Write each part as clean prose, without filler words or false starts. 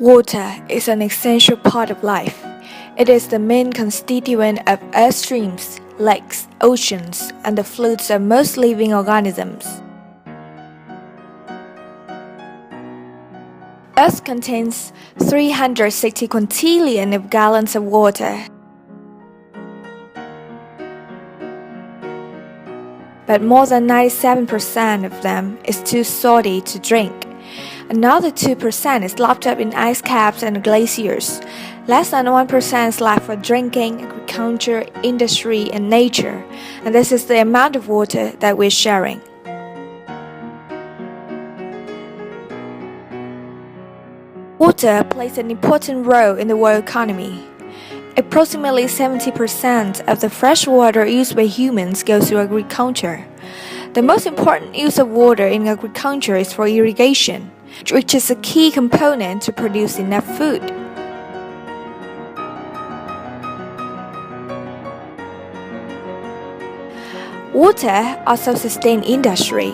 Water is an essential part of life. It is the main constituent of earth streams, lakes, oceans, and the fluids of most living organisms. Earth contains 360 quintillion of gallons of water. But more than 97% of them is too salty to drink. Another 2% is locked up in ice caps and glaciers. Less than 1% is left for drinking, agriculture, industry, and nature. And this is the amount of water that we're sharing. Water plays an important role in the world economy. Approximately 70% of the fresh water used by humans goes to agriculture. The most important use of water in agriculture is for irrigation, which is a key component to produce enough food. Water also sustains industry,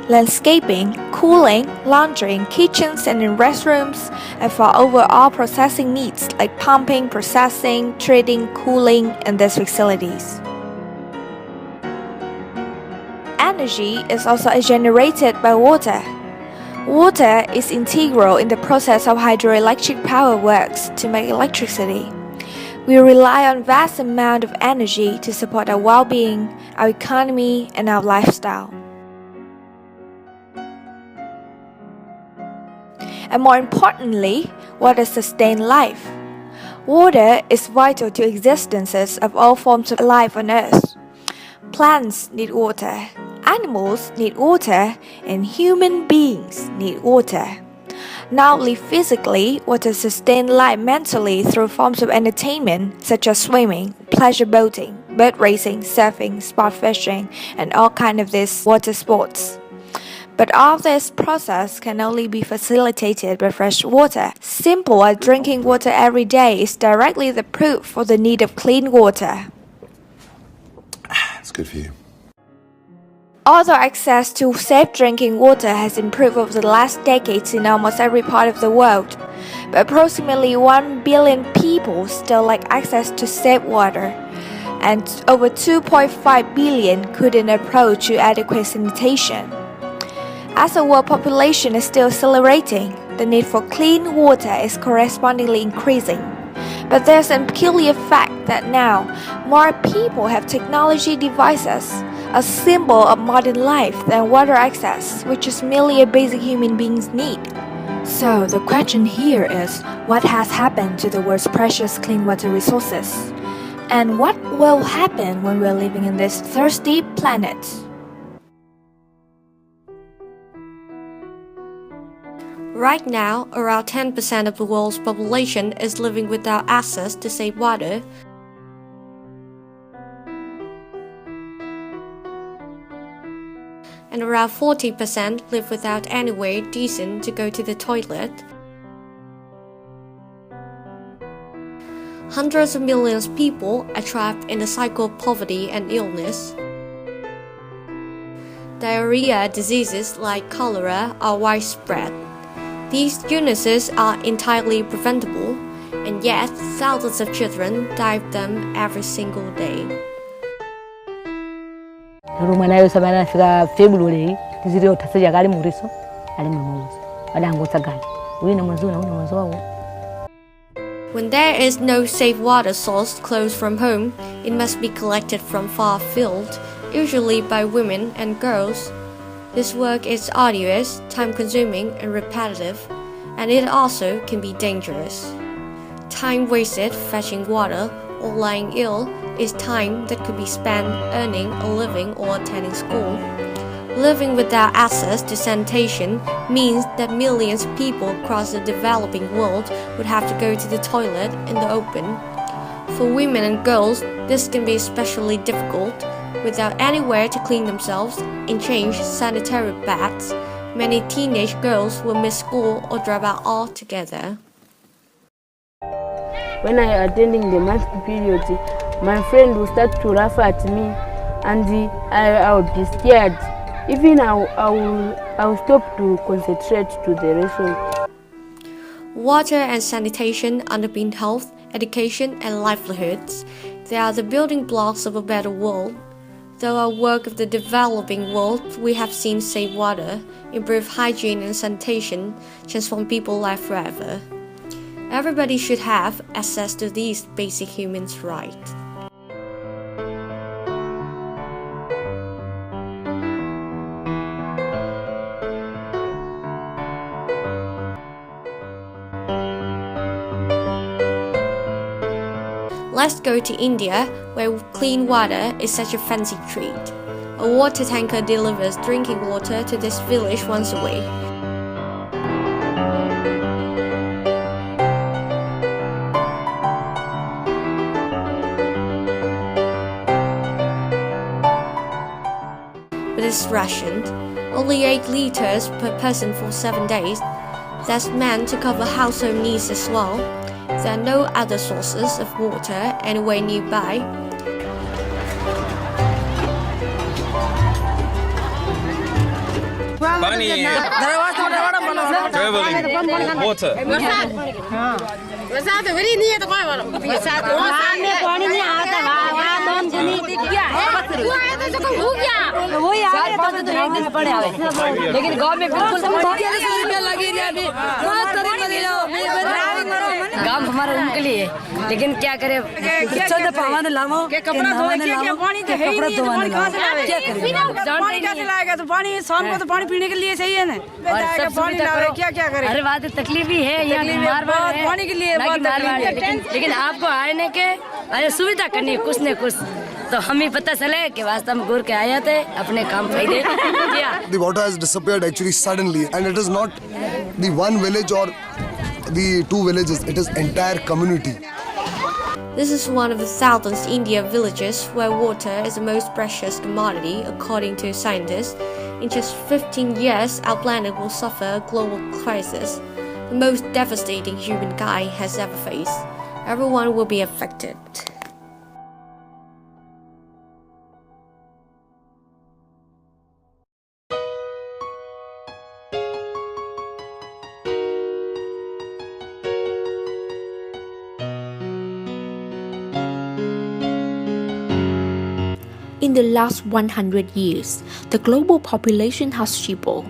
landscaping, cooling, laundry, kitchens and in restrooms, and for overall processing needs like pumping, processing, treating, cooling, and these facilities. Energy is also generated by water. Water is integral in the process of hydroelectric power works to make electricity. We rely on vast amount of energy to support our well-being, our economy, and our lifestyle. And more importantly, water sustains life. Water is vital to existences of all forms of life on Earth. Plants need water, animals need water, and human beings need water. Not only physically, water sustains life mentally through forms of entertainment such as swimming, pleasure boating, boat racing, surfing, sport fishing, and all kinds of these water sports. But all this process can only be facilitated by fresh water. Simple as drinking water every day is directly the proof for the need of clean water. It's good for you. Although access to safe drinking water has improved over the last decades in almost every part of the world, but approximately 1 billion people still lack access to safe water, and over 2.5 billion couldn't approach to adequate sanitation. As the world population is still accelerating, the need for clean water is correspondingly increasing. But there's a peculiar fact that now more people have technology devices, a symbol of modern life, than water access, which is merely a basic human being's need. So the question here is, what has happened to the world's precious clean water resources? And what will happen when we're living in this thirsty planet? Right now, around 10% of the world's population is living without access to safe water. And around 40% live without anywhere decent to go to the toilet. Hundreds of millions of people are trapped in the cycle of poverty and illness. Diarrhea diseases like cholera are widespread. These illnesses are entirely preventable, and yet thousands of children die of them every single day. Rumanayo sabana fika February tiziri otasaja gali muriso ali mamuzo adango sagali uina mazuna una mazoa. When there is no safe water source close from home, it must be collected from far afield, usually by women and girls. This work is arduous, time-consuming, and repetitive, and it also can be dangerous. Time wasted fetching water or lying ill is time that could be spent earning a living or attending school. Living without access to sanitation means that millions of people across the developing world would have to go to the toilet in the open. For women and girls, this can be especially difficult. Without anywhere to clean themselves and change sanitary pads, many teenage girls will miss school or drop out altogether. When I attending the monthly period, my friend will start to laugh at me, and I will be scared. Even I will stop to concentrate to the lesson. Water and sanitation underpin health, education, and livelihoods. They are the building blocks of a better world. Through our work of the developing world, we have seen save water, improve hygiene and sanitation, transform people's life forever. Everybody should have access to these basic human rights. Let's go to India, where clean water is such a fancy treat. A water tanker delivers drinking water to this village once a week. But it's rationed, only 8 liters per person for 7 days. That's meant to cover household needs as well. There are no other sources of water anywhere nearby. पानी water बरसात हो रही नहीं है तो कोई बोलो बरसात में पानी नहीं आता वहां दम जनी क्या है वो आया तो जो हो गया वो यार तो एक दिन पड़े आवे लेकिन गांव में बिल्कुल 1300 रुपया लगी रही अभी बहुत तरह मरी लो गांव हमारा उनके लिए लेकिन क्या करे बच्चों ने पावन लामो के कपड़ा धोने के पानी तो है ही नहीं कहां से लावे क्या करे पानी कैसे लाएगा तो पानी शाम को तो पानी पीने के लिए चाहिए ना पानी लावे क्या करे अरे बात तकलीफ ही है यहां मार पानी के लिए लेकिन आपको आने के अरे सुविधा करनी कुछ न कुछ तो हमें पता चले कि वास्तव में घूर के आए थे अपने काम फायदे किया. The water has disappeared actually suddenly, and it is not the one village or the 2 villages, it is entire community. This is one of the thousands India villages where water is the most precious commodity according to scientists. In just 15 years, our planet will suffer a global crisis, the most devastating humankind has ever faced. Everyone will be affected. In the last 100 years, the global population has tripled,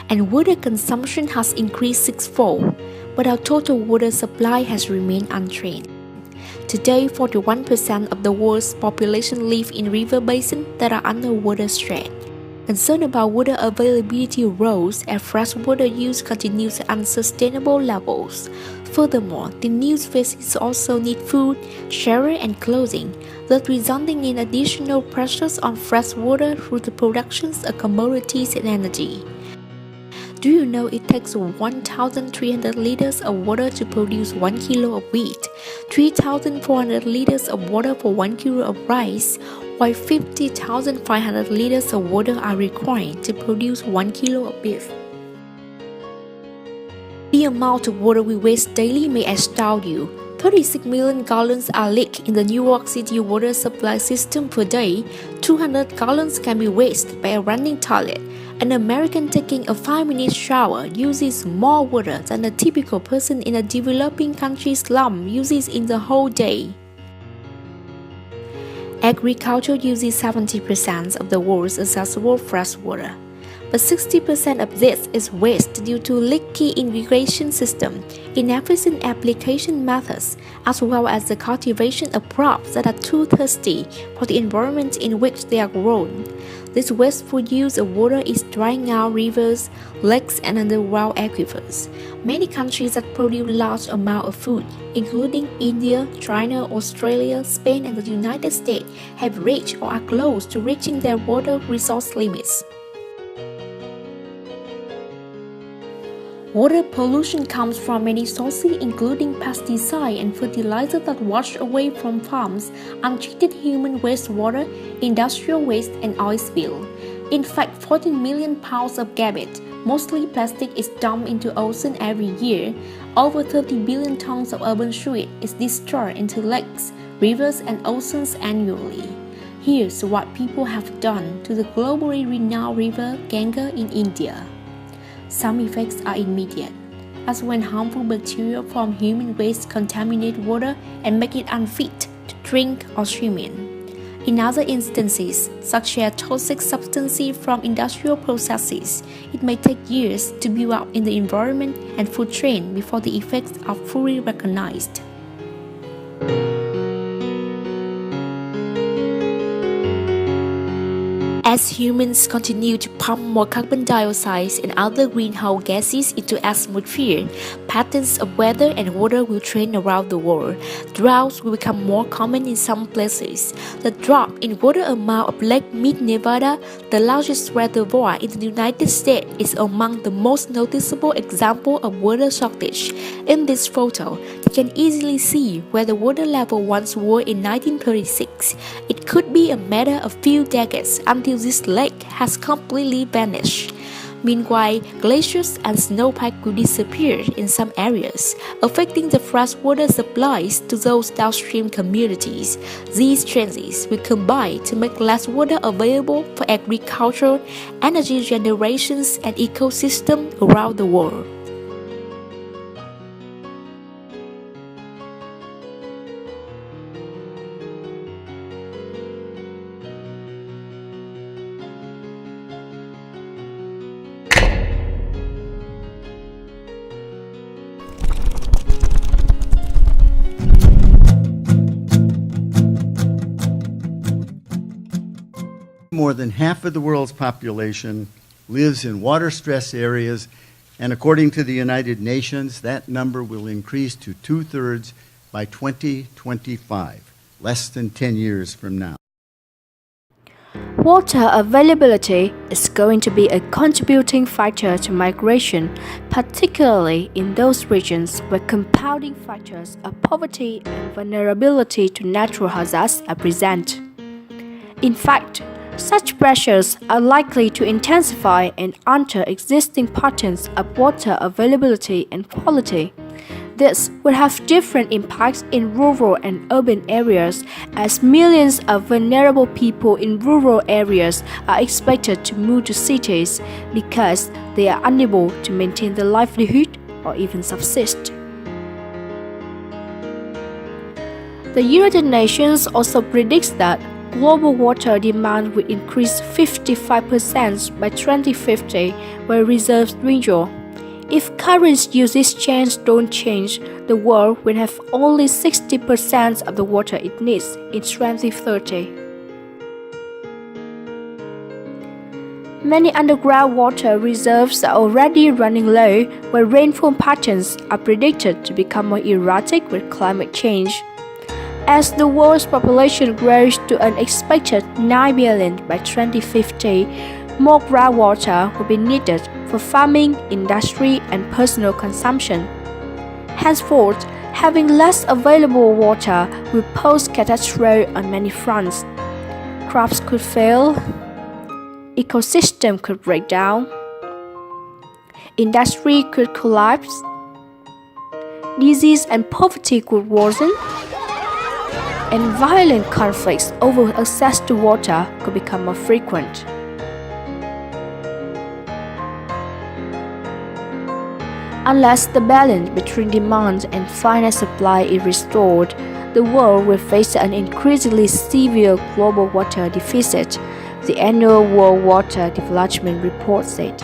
and water consumption has increased 6-fold, but our total water supply has remained unchanged. Today, 41% of the world's population live in river basins that are under water stress. Concern about water availability rose as freshwater use continues at unsustainable levels. Furthermore, the new species also need food, shelter, and clothing, thus resulting in additional pressures on freshwater through the production of commodities and energy. Do you know it takes 1,300 liters of water to produce 1 kilo of wheat, 3,400 liters of water for 1 kilo of rice, while 50,500 liters of water are required to produce 1 kilo of beef? The amount of water we waste daily may astound you. 36 million gallons are leaked in the New York City water supply system per day. 200 gallons can be wasted by a running toilet. An American taking a 5-minute shower uses more water than a typical person in a developing country slum uses in the whole day. Agriculture uses 70% of the world's accessible fresh water, but 60% of this is waste due to leaky irrigation system, inefficient application methods, as well as the cultivation of crops that are too thirsty for the environment in which they are grown. This wasteful use of water is drying out rivers, lakes, and underground aquifers. Many countries that produce large amounts of food, including India, China, Australia, Spain, and the United States, have reached or are close to reaching their water resource limits. Water pollution comes from many sources including pesticides and fertilizers that wash away from farms, untreated human wastewater, industrial waste, and oil spill. In fact, 14 million pounds of garbage, mostly plastic, is dumped into ocean every year. Over 30 billion tons of urban sewage is discharged into lakes, rivers, and oceans annually. Here's what people have done to the globally renowned river Ganga in India. Some effects are immediate. as when harmful bacteria from human waste contaminate water and make it unfit to drink or swim in. In other instances, such as toxic substances from industrial processes, it may take years to build up in the environment and food chain before the effects are fully recognized. As humans continue to pump more carbon dioxide and other greenhouse gases into the atmosphere, patterns of weather and water will change around the world. Droughts will become more common in some places. The drop in water amount of Lake Mead, Nevada, the largest reservoir in the United States, is among the most noticeable examples of water shortage. In this photo, you can easily see where the water level once was in 1936. It could be a matter of few decades until this lake has completely vanished. Meanwhile, glaciers and snowpack will disappear in some areas, affecting the freshwater supplies to those downstream communities. These changes will combine to make less water available for agriculture, energy generations, and ecosystems around the world. More than half of the world's population lives in water-stressed areas, and according to the United Nations, that number will increase to 2/3 by 2025, less than 10 years from now. Water availability is going to be a contributing factor to migration, particularly in those regions where compounding factors of poverty and vulnerability to natural hazards are present. In fact, such pressures are likely to intensify and alter existing patterns of water availability and quality. This will have different impacts in rural and urban areas, as millions of vulnerable people in rural areas are expected to move to cities because they are unable to maintain their livelihood or even subsist. The United Nations also predicts that global water demand will increase 55% by 2050 when reserves dwindle. If current usage trends don't change, the world will have only 60% of the water it needs in 2030. Many underground water reserves are already running low, where rainfall patterns are predicted to become more erratic with climate change. As the world's population grows to an expected 9 billion by 2050, more groundwater will be needed for farming, industry, and personal consumption. Henceforth, having less available water will pose catastrophe on many fronts. Crops could fail, ecosystem could break down, industry could collapse, disease and poverty could worsen, and violent conflicts over access to water could become more frequent. Unless the balance between demand and finite supply is restored, the world will face an increasingly severe global water deficit, the annual World Water Development Report said.